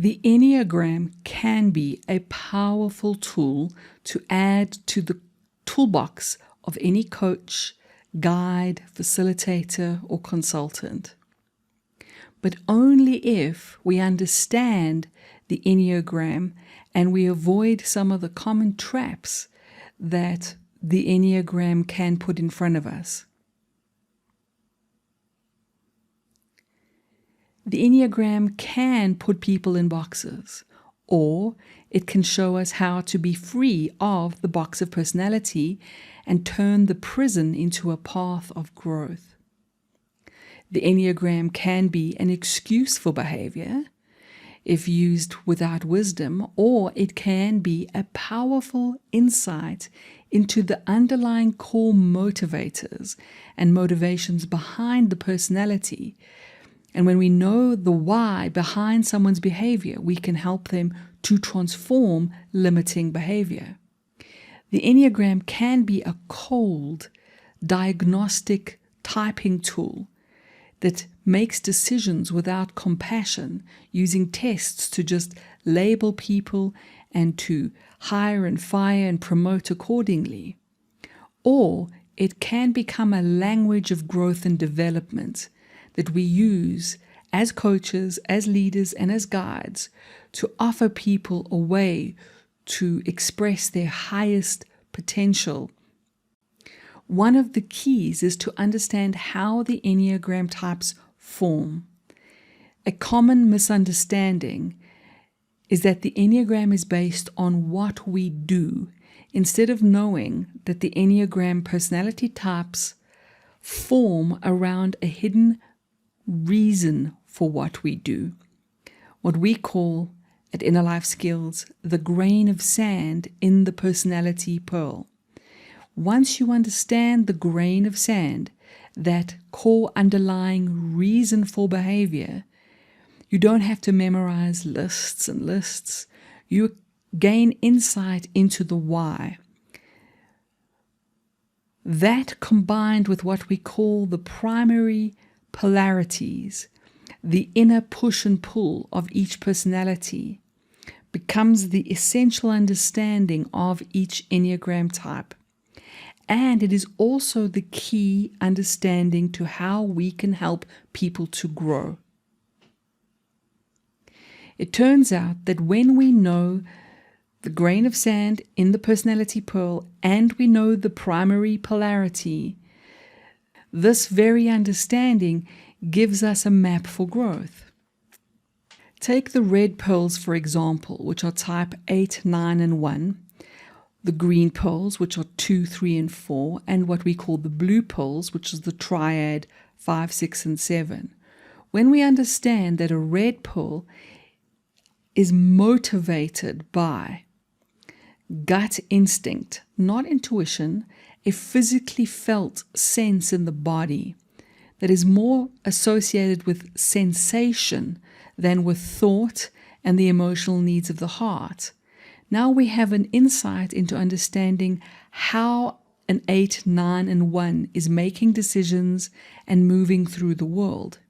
The Enneagram can be a powerful tool to add to the toolbox of any coach, guide, facilitator, or consultant. But only if we understand the Enneagram and we avoid some of the common traps that the Enneagram can put in front of us. The Enneagram can put people in boxes, or it can show us how to be free of the box of personality and turn the prison into a path of growth. The Enneagram can be an excuse for behavior if used without wisdom, or it can be a powerful insight into the underlying core motivators and motivations behind the personality. And when we know the why behind someone's behavior, we can help them to transform limiting behavior. The Enneagram can be a cold, diagnostic typing tool that makes decisions without compassion, using tests to just label people and to hire and fire and promote accordingly. Or it can become a language of growth and development that we use as coaches, as leaders, and as guides to offer people a way to express their highest potential. One of the keys is to understand how the Enneagram types form. A common misunderstanding is that the Enneagram is based on what we do, instead of knowing that the Enneagram personality types form around a hidden reason for what we do. What we call at Inner Life Skills the grain of sand in the personality pearl. Once you understand the grain of sand, that core underlying reason for behavior, you don't have to memorize lists and lists. You gain insight into the why. That combined with what we call the primary polarities, the inner push and pull of each personality, becomes the essential understanding of each Enneagram type. And it is also the key understanding to how we can help people to grow. It turns out that when we know the grain of sand in the personality pearl and we know the primary polarity, this very understanding gives us a map for growth. Take the red pearls, for example, which are type 8, 9, and 1. The green pearls, which are 2, 3, and 4, and what we call the blue pearls, which is the triad 5, 6, and 7. When we understand that a red pearl is motivated by gut instinct, not intuition, a physically felt sense in the body that is more associated with sensation than with thought and the emotional needs of the heart. Now we have an insight into understanding how an 8, 9, and 1 is making decisions and moving through the world.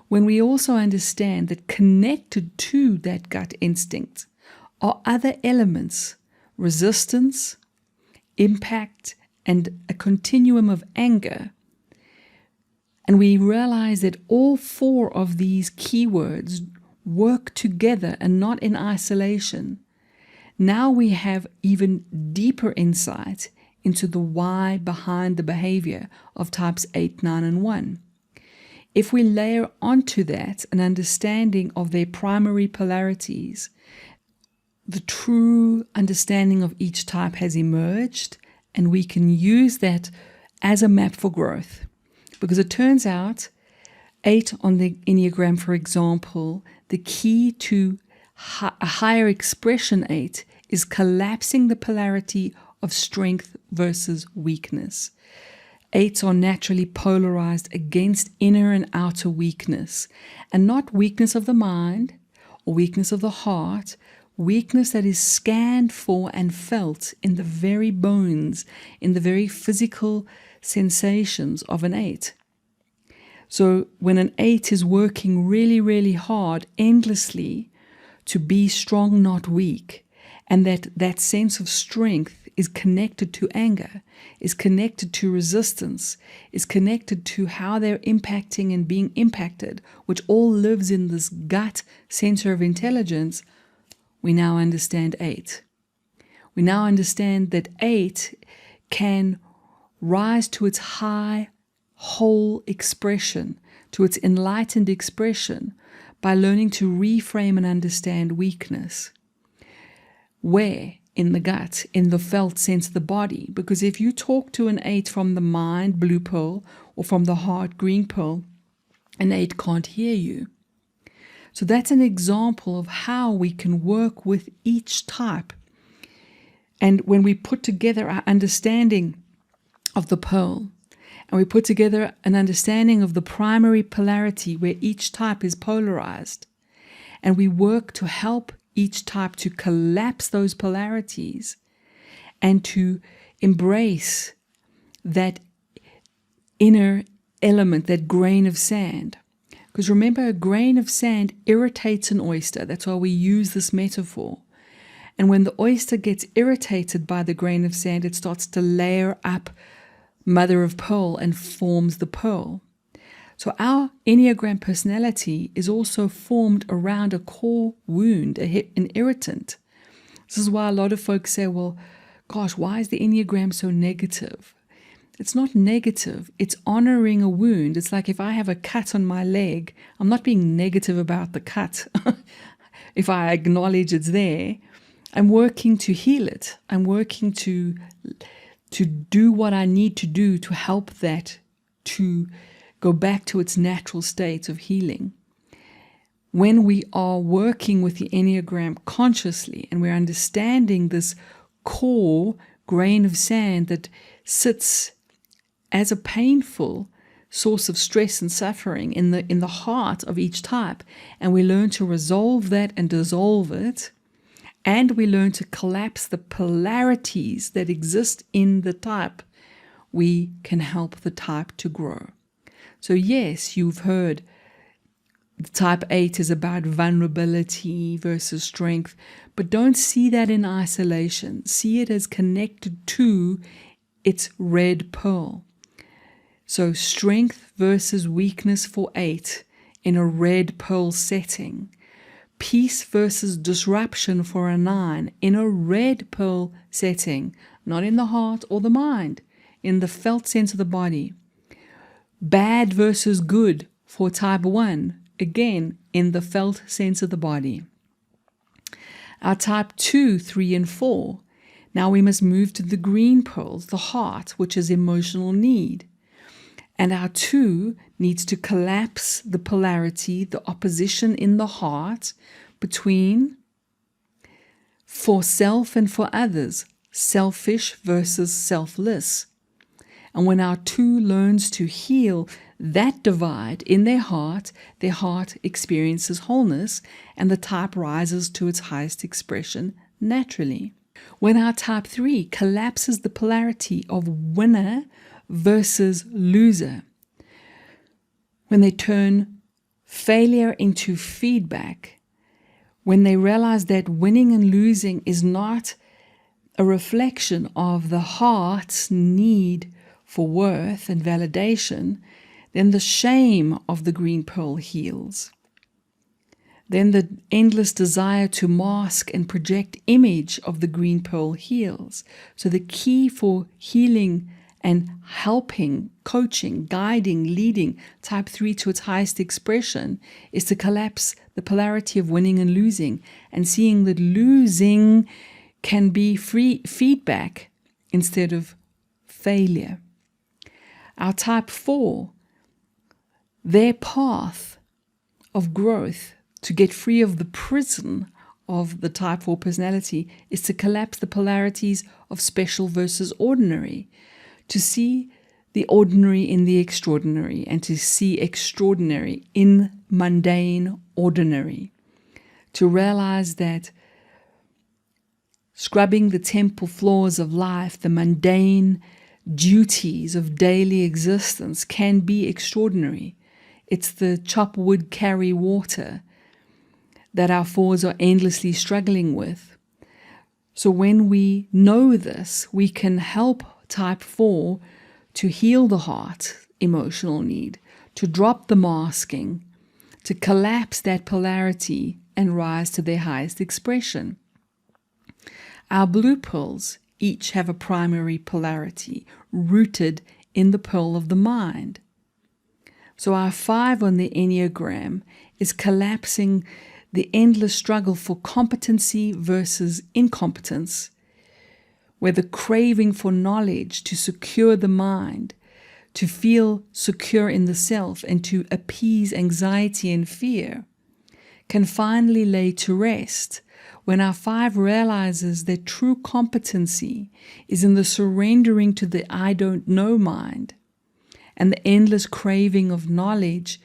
When we also understand that connected to that gut instinct are other elements, resistance, impact, and a continuum of anger, and we realize that all 4 of these keywords work together and not in isolation, now we have even deeper insight into the why behind the behavior of types 8, 9, and 1. If we layer onto that an understanding of their primary polarities, the true understanding of each type has emerged, and we can use that as a map for growth. Because it turns out 8 on the Enneagram, for example, the key to a higher expression 8 is collapsing the polarity of strength versus weakness. 8s are naturally polarized against inner and outer weakness, and not weakness of the mind or weakness of the heart, weakness that is scanned for and felt in the very bones, in the very physical sensations of an 8. So when an 8 is working really, really hard, endlessly, to be strong, not weak, and that sense of strength is connected to anger, is connected to resistance, is connected to how they're impacting and being impacted, which all lives in this gut center of intelligence, we now understand 8. We now understand that 8 can rise to its high, whole expression, to its enlightened expression, by learning to reframe and understand weakness. Where? In the gut, in the felt sense of the body. Because if you talk to an 8 from the mind, blue pill, or from the heart, green pill, an 8 can't hear you. So that's an example of how we can work with each type. And when we put together our understanding of the pearl, and we put together an understanding of the primary polarity where each type is polarized, and we work to help each type to collapse those polarities and to embrace that inner element, that grain of sand. Because remember, a grain of sand irritates an oyster. That's why we use this metaphor. And when the oyster gets irritated by the grain of sand, it starts to layer up mother of pearl and forms the pearl. So our Enneagram personality is also formed around a core wound, an irritant. This is why a lot of folks say, well, gosh, why is the Enneagram so negative? It's not negative. It's honoring a wound. It's like if I have a cut on my leg, I'm not being negative about the cut. If I acknowledge it's there, I'm working to heal it. I'm working to do what I need to do to help that to go back to its natural state of healing. When we are working with the Enneagram consciously and we're understanding this core grain of sand that sits as a painful source of stress and suffering in the heart of each type, and we learn to resolve that and dissolve it, and we learn to collapse the polarities that exist in the type, we can help the type to grow. So yes, you've heard the type 8 is about vulnerability versus strength, but don't see that in isolation. See it as connected to its red pearl. So strength versus weakness for 8 in a red pearl setting. Peace versus disruption for a 9 in a red pearl setting, not in the heart or the mind, in the felt sense of the body. Bad versus good for type 1, again, in the felt sense of the body. Our type 2, 3, and 4. Now we must move to the green pearls, the heart, which is emotional need. And our 2 needs to collapse the polarity, the opposition in the heart between for self and for others, selfish versus selfless. And when our 2 learns to heal that divide in their heart experiences wholeness, and the type rises to its highest expression naturally. When our type 3 collapses the polarity of winner versus loser, when they turn failure into feedback, when they realize that winning and losing is not a reflection of the heart's need for worth and validation, then the shame of the green pearl heals. Then the endless desire to mask and project image of the green pearl heals. So the key for healing and helping, coaching, guiding, leading type 3 to its highest expression is to collapse the polarity of winning and losing, and seeing that losing can be free feedback instead of failure. Our type 4, their path of growth to get free of the prison of the type 4 personality is to collapse the polarities of special versus ordinary, to see the ordinary in the extraordinary, and to see extraordinary in mundane ordinary, to realize that scrubbing the temple floors of life, the mundane duties of daily existence, can be extraordinary. It's the chop wood, carry water that our fours are endlessly struggling with. So when we know this, we can help type 4 to heal the heart emotional need, to drop the masking, to collapse that polarity and rise to their highest expression. Our blue pearls each have a primary polarity rooted in the pearl of the mind. So our 5 on the Enneagram is collapsing the endless struggle for competency versus incompetence, where the craving for knowledge to secure the mind, to feel secure in the self, and to appease anxiety and fear can finally lay to rest when our 5 realizes that true competency is in the surrendering to the I don't know mind and the endless craving of knowledge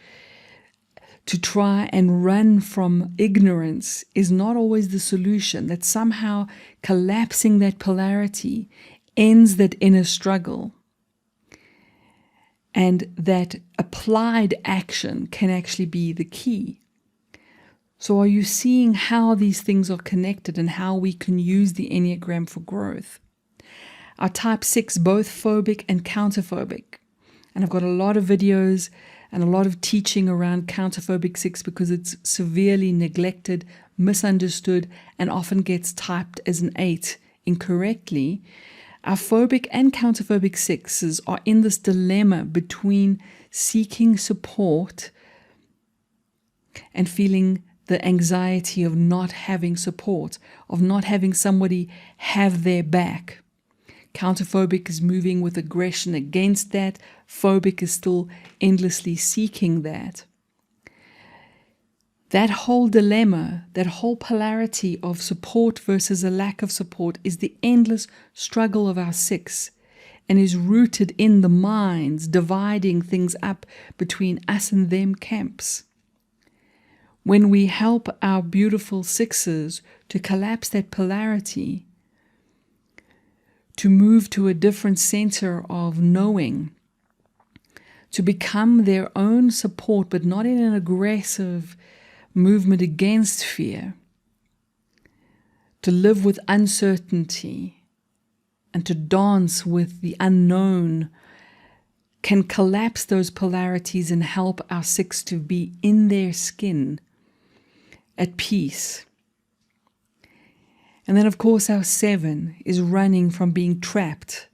to try and run from ignorance is not always the solution, that somehow collapsing that polarity ends that inner struggle, and that applied action can actually be the key. So are you seeing how these things are connected and how we can use the Enneagram for growth? Our type 6, both phobic and counterphobic. And I've got a lot of videos and a lot of teaching around counterphobic 6 because it's severely neglected, misunderstood, and often gets typed as an 8 incorrectly. Our phobic and counterphobic 6s are in this dilemma between seeking support and feeling the anxiety of not having support, of not having somebody have their back. Counterphobic is moving with aggression against that. Phobic is still endlessly seeking that. That whole dilemma, that whole polarity of support versus a lack of support is the endless struggle of our 6 and is rooted in the minds dividing things up between us and them camps. When we help our beautiful 6s to collapse that polarity, to move to a different center of knowing, to become their own support, but not in an aggressive movement against fear, to live with uncertainty and to dance with the unknown, can collapse those polarities and help our 6 to be in their skin, at peace. And then, of course, our 7 is running from being trapped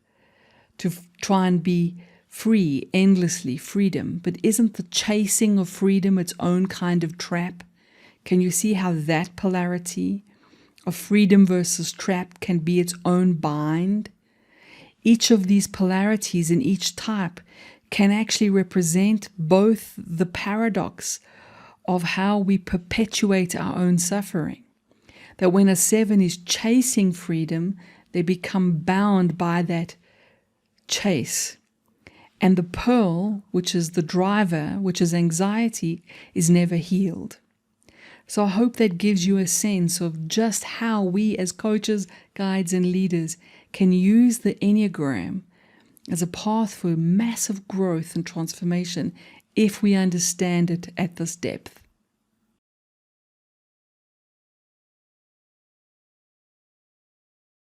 to try and be free, endlessly, freedom. But isn't the chasing of freedom its own kind of trap? Can you see how that polarity of freedom versus trap can be its own bind? Each of these polarities in each type can actually represent both the paradox of how we perpetuate our own suffering. That when a 7 is chasing freedom, they become bound by that chase. And the pearl, which is the driver, which is anxiety, is never healed. So I hope that gives you a sense of just how we as coaches, guides, and leaders can use the Enneagram as a path for massive growth and transformation if we understand it at this depth.